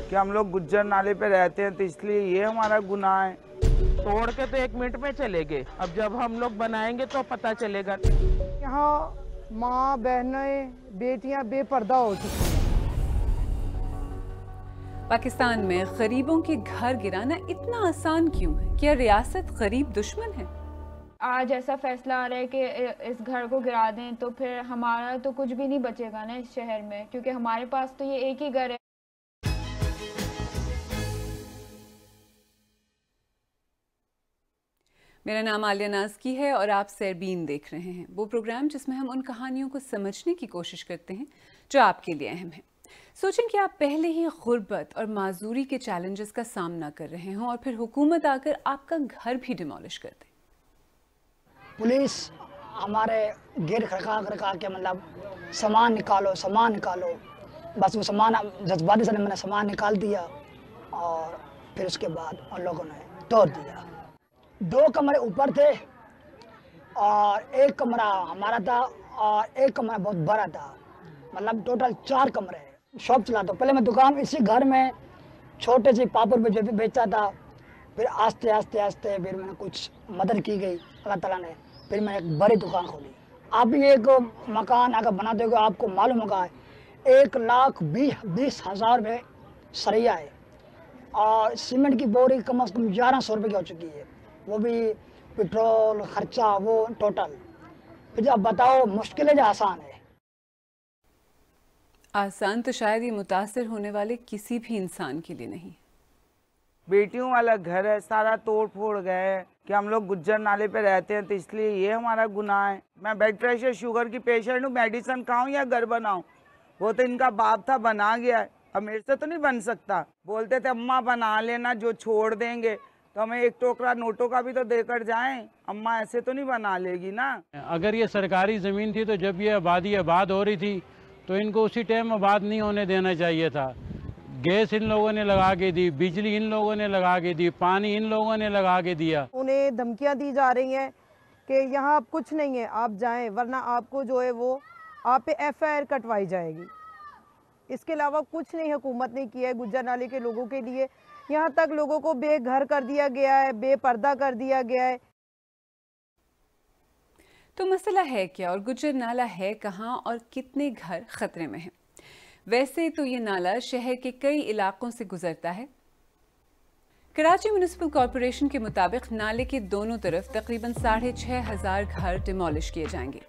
कि हम लोग गुज्जर नाले पे रहते हैं, तो इसलिए ये हमारा गुनाह है। तोड़ के तो 1 मिनट में चले गए, अब जब हम लोग बनाएंगे तो पता चलेगा। यहाँ माँ बहनें बेटियाँ बेपर्दा हो चुकी हैं। पाकिस्तान में गरीबों के घर गिराना इतना आसान क्यों है? क्या रियासत गरीब दुश्मन है? आज ऐसा फैसला आ रहा है कि इस घर को गिरा दें तो फिर हमारा तो कुछ भी नहीं बचेगा ना इस शहर में, क्योंकि हमारे पास तो ये एक ही घर है। मेरा नाम आलिया नाज़की है और आप सैरबीन देख रहे हैं, वो प्रोग्राम जिसमें हम उन कहानियों को समझने की कोशिश करते हैं जो आपके लिए अहम है। सोचें कि आप पहले ही गुर्बत और माजूरी के चैलेंजेस का सामना कर रहे हों और फिर हुकूमत आकर आपका घर भी डिमोलिश कर दे। पुलिस हमारे गिर खड़का के मतलब सामान निकालो, बस वो सामान जज्बाती से मैंने सामान निकाल दिया और फिर उसके बाद उन लोगों ने तोड़ दिया। 2 कमरे ऊपर थे और 1 कमरा हमारा था और 1 कमरा बहुत बड़ा था, मतलब टोटल 4 कमरे। शॉप चलाता हूँ, पहले मैं दुकान इसी घर में छोटे से पापड़ बेचता था, फिर आस्ते आस्ते फिर मैंने कुछ मदद की गई अल्लाह ताला ने, फिर मैंने एक बड़ी दुकान खोली। आप एक मकान अगर बना दोगे आपको मालूम होगा 1,20,000 रुपये सरिया है और सीमेंट की बोरी कम से कम 1100 रुपये की हो चुकी है, वो भी पेट्रोल खर्चा वो टोटल। फिर जब बताओ मुश्किल है या आसान है? आसान तो शायद ये मुतासिर होने वाले किसी भी इंसान के लिए नहीं। बेटियों वाला घर है, सारा तोड़ फोड़ गए कि हम लोग गुज्जर नाले पे रहते हैं, तो इसलिए ये हमारा गुनाह है। मैं ब्लड प्रेशर शुगर की पेशेंट हूँ, मेडिसिन खाऊं या घर बनाऊं? वो तो इनका बाप था, बना गया है, अब मेरे से तो नहीं बन सकता। बोलते थे अम्मा बना लेना, जो छोड़ देंगे तो हमें 1 टोकरा नोटों का भी तो देकर जाएं। अम्मा ऐसे तो नहीं बना लेगी ना। अगर ये सरकारी ज़मीन थी तो जब ये आबादी आबाद हो रही थी तो इनको उसी टाइम आबाद नहीं होने देना चाहिए था। गैस इन लोगों ने लगा के दी, बिजली इन लोगों ने लगा के दी, पानी इन लोगों ने लगा के दिया। उन्हें धमकियां दी जा रही हैं कि यहाँ अब कुछ नहीं है, आप जाएं वरना आपको जो है वो आप पे FIR कटवाई जाएगी। इसके अलावा कुछ नहीं हुकूमत ने किया है गुज्जर नाले के लोगों के लिए। यहाँ तक लोगों को बेघर कर दिया गया है, बेपर्दा कर दिया गया है। तो मसला है क्या और गुज्जर नाला है कहाँ और कितने घर खतरे में हैं? वैसे तो ये नाला शहर के कई इलाकों से गुजरता है। कराची म्युनिसिपल कॉरपोरेशन के मुताबिक नाले के दोनों तरफ तकरीबन 6,500 घर डिमोलिश किए जाएंगे,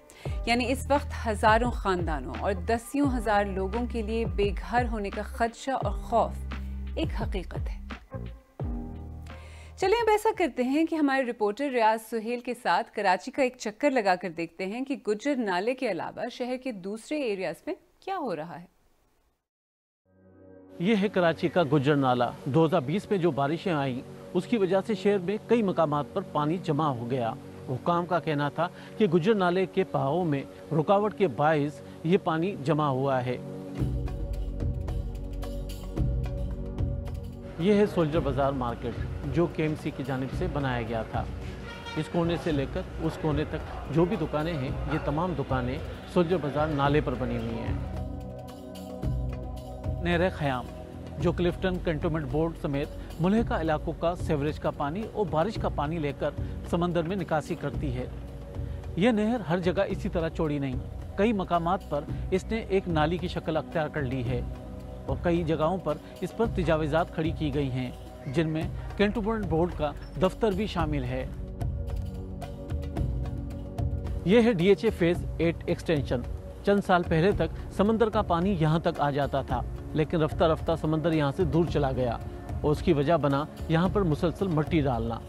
यानी इस वक्त हजारों खानदानों और दसियों हजार लोगों के लिए बेघर होने का खदशा और खौफ एक हकीकत है। चलिए अब ऐसा करते हैं कि हमारे रिपोर्टर रियाज सुहेल के साथ कराची का एक चक्कर लगाकर देखते हैं कि गुज्जर नाले के अलावा शहर के दूसरे एरियाज में क्या हो रहा है। ये है कराची का गुज्जर नाला। 2020 में जो बारिशें आई उसकी वजह से शहर में कई मकामात पर पानी जमा हो गया। हुकाम का कहना था कि गुज्जर नाले के बहाव में रुकावट के बायस ये पानी जमा हुआ है। ये है सोल्जर बाजार मार्केट जो KMC की जानिब से बनाया गया था। इस कोने से लेकर उस कोने तक जो भी दुकानें हैं ये तमाम दुकानें सोल्जर बाजार नाले पर बनी हुई हैं। नहर ख़याम जो क्लिफ्टन कैंटोनमेंट बोर्ड समेत मुल्हिका इलाकों का सीवरेज का पानी और बारिश का पानी लेकर समंदर में निकासी करती है। यह नहर हर जगह इसी तरह चौड़ी नहीं, कई मकामात पर इसने एक नाली की शक्ल अख्तियार कर ली है और कई जगहों पर इस पर तजावीज़ात खड़ी की गई हैं, जिनमें कैंटोनमेंट बोर्ड का दफ्तर भी शामिल है। यह है DHA फेज 8 एक्सटेंशन। चंद साल पहले तक समंदर का पानी यहाँ तक आ जाता था, लेकिन रफ्ता रफ्ता समंदर यहाँ से दूर चला गया और उसकी वजह बना यहाँ पर मुसलसल मिट्टी डालना।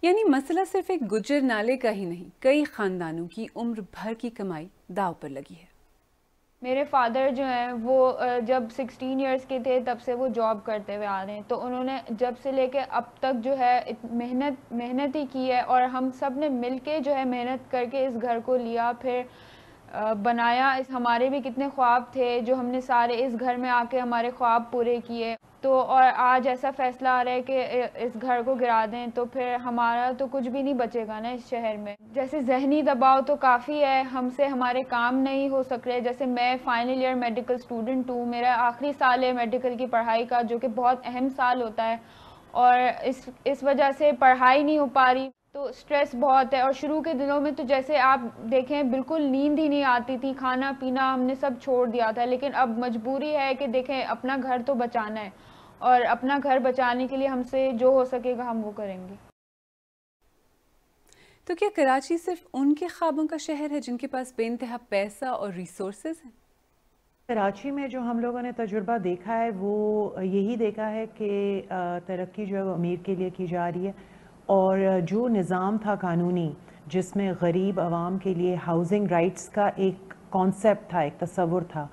यानी मसला सिर्फ एक गुज्जर नाले का ही नहीं, कई खानदानों की उम्र भर की कमाई दाव पर लगी है। मेरे फादर जो हैं वो जब 16 इयर्स के थे तब से वो जॉब करते हुए आ रहे हैं, तो उन्होंने जब से लेके अब तक जो है मेहनत ही की है और हम सब ने मिलके जो है मेहनत करके इस घर को लिया, फिर बनाया। हमारे भी कितने ख्वाब थे जो हमने सारे इस घर में आके हमारे ख्वाब पूरे किए। تو اور آج ایسا فیصلہ آ رہا ہے کہ اس گھر کو گرا دیں تو پھر ہمارا تو کچھ بھی نہیں بچے گا نا اس شہر میں. جیسے ذہنی دباؤ تو کافی ہے, ہم سے ہمارے کام نہیں ہو سک رہے. جیسے میں فائنل ایئر میڈیکل اسٹوڈنٹ ہوں, میرا آخری سال ہے میڈیکل کی پڑھائی کا, جو کہ بہت اہم سال ہوتا ہے, اور اس وجہ سے پڑھائی نہیں ہو پا رہی. تو سٹریس بہت ہے. اور شروع کے دنوں میں تو جیسے آپ دیکھیں بالکل نیند ہی نہیں آتی تھی, کھانا پینا ہم نے سب چھوڑ دیا تھا. لیکن اب مجبوری ہے کہ دیکھیں اپنا گھر تو بچانا ہے, اور اپنا گھر بچانے کے لیے ہم سے جو ہو سکے گا ہم وہ کریں گے. تو کیا کراچی صرف ان کے خوابوں کا شہر ہے جن کے پاس بے انتہا پیسہ اور ریسورسز ہیں؟ کراچی میں جو ہم لوگوں نے تجربہ دیکھا ہے وہ یہی دیکھا ہے کہ ترقی جو ہے وہ امیر کے لیے کی جا رہی ہے, اور جو نظام تھا قانونی جس میں غریب عوام کے لیے ہاؤسنگ رائٹس کا ایک کانسیپٹ تھا, ایک تصور تھا,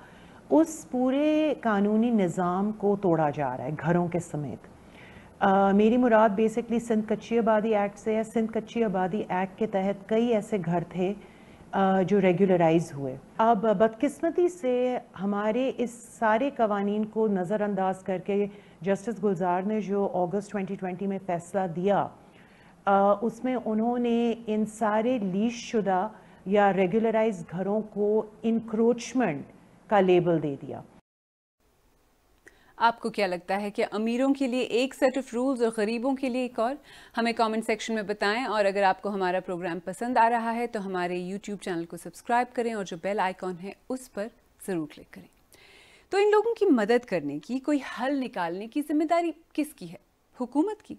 اس پورے قانونی نظام کو توڑا جا رہا ہے گھروں کے سمیت. میری مراد بیسکلی سندھ کچی آبادی ایکٹ سے ہے. سندھ کچی آبادی ایکٹ کے تحت کئی ایسے گھر تھے جو ریگولرائز ہوئے. اب بدقسمتی سے ہمارے اس سارے قوانین کو نظر انداز کر کے جسٹس گلزار نے جو اگست 2020 میں فیصلہ دیا, اس میں انہوں نے ان سارے لیز شدہ یا ریگولرائز گھروں کو انکروچمنٹ کا لیبل دے دیا. آپ کو کیا لگتا ہے کہ امیروں کے لیے ایک سیٹ آف رولز اور غریبوں کے لیے ایک اور؟ ہمیں کامنٹ سیکشن میں بتائیں, اور اگر آپ کو ہمارا پروگرام پسند آ رہا ہے تو ہمارے یوٹیوب چینل کو سبسکرائب کریں اور جو بیل آئیکن ہے اس پر ضرور کلک کریں. تو ان لوگوں کی مدد کرنے کی, کوئی حل نکالنے کی ذمہ داری کس کی ہے؟ حکومت کی.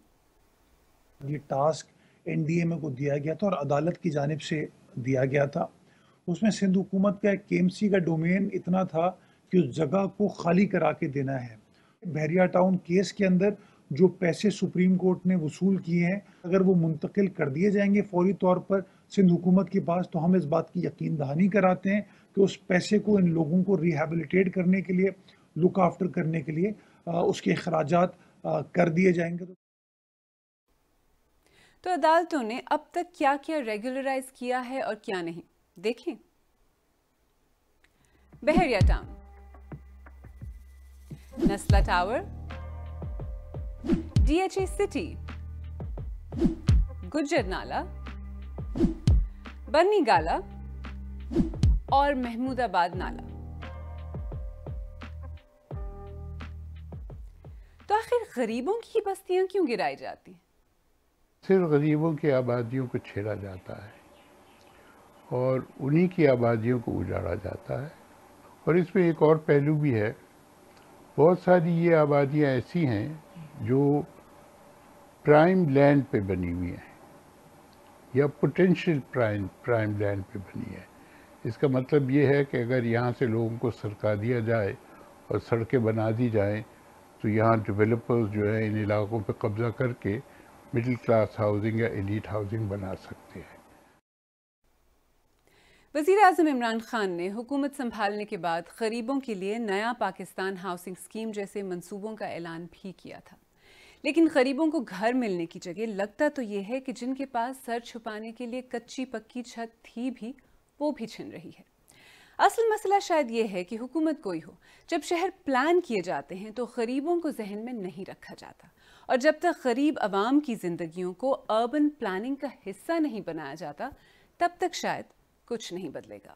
یہ ٹاسک این ڈی ایم اے کو دیا گیا تھا اور عدالت کی جانب سے دیا گیا تھا. اس میں سندھ حکومت کا کے ایم سی کا ڈومین اتنا تھا کہ اس جگہ کو خالی کرا کے دینا ہے. بحریہ ٹاؤن کیس کے اندر جو پیسے سپریم کورٹ نے وصول کیے ہیں, اگر وہ منتقل کر دیے جائیں گے فوری طور پر سندھ حکومت کے پاس, تو ہم اس بات کی یقین دہانی کراتے ہیں کہ اس پیسے کو ان لوگوں کو ریہیبلیٹیٹ کرنے کے لیے, لک آفٹر کرنے کے لیے اس کے اخراجات کر دیے جائیں گے. تو عدالتوں نے اب تک کیا کیا ریگولرائز کیا ہے اور کیا نہیں, دیکھیں. Bahria town, Nasla tower, D H A city, Gujjar Nala, برنی گالا اور محمود آباد نالا. تو آخر غریبوں کی بستیاں کیوں گرائی جاتی ہیں؟ صرف غریبوں کی آبادیوں کو چھیڑا جاتا ہے اور انہی کی آبادیوں کو اجاڑا جاتا ہے. اور اس میں ایک اور پہلو بھی ہے, بہت ساری یہ آبادیاں ایسی ہیں جو پرائم لینڈ پہ بنی ہوئی ہیں یا پوٹینشیل پرائم لینڈ پہ بنی ہے. اس کا مطلب یہ ہے کہ اگر یہاں سے لوگوں کو سرکا دیا جائے اور سڑکیں بنا دی جائیں تو یہاں ڈیولپرز جو ہیں ان علاقوں پہ قبضہ کر کے مڈل کلاس ہاؤسنگ یا ایلیٹ ہاؤسنگ بنا سکتے ہیں. وزیر اعظم عمران خان نے حکومت سنبھالنے کے بعد غریبوں کے لیے نیا پاکستان ہاؤسنگ اسکیم جیسے منصوبوں کا اعلان بھی کیا تھا, لیکن غریبوں کو گھر ملنے کی جگہ لگتا تو یہ ہے کہ جن کے پاس سر چھپانے کے لیے کچی پکی چھت تھی بھی, وہ بھی چھن رہی ہے. اصل مسئلہ شاید یہ ہے کہ حکومت کوئی ہو, جب شہر پلان کیے جاتے ہیں تو غریبوں کو ذہن میں نہیں رکھا جاتا, اور جب تک غریب عوام کی زندگیوں کو اربن پلاننگ کا حصہ نہیں بنایا جاتا تب تک شاید کچھ نہیں بدلے گا.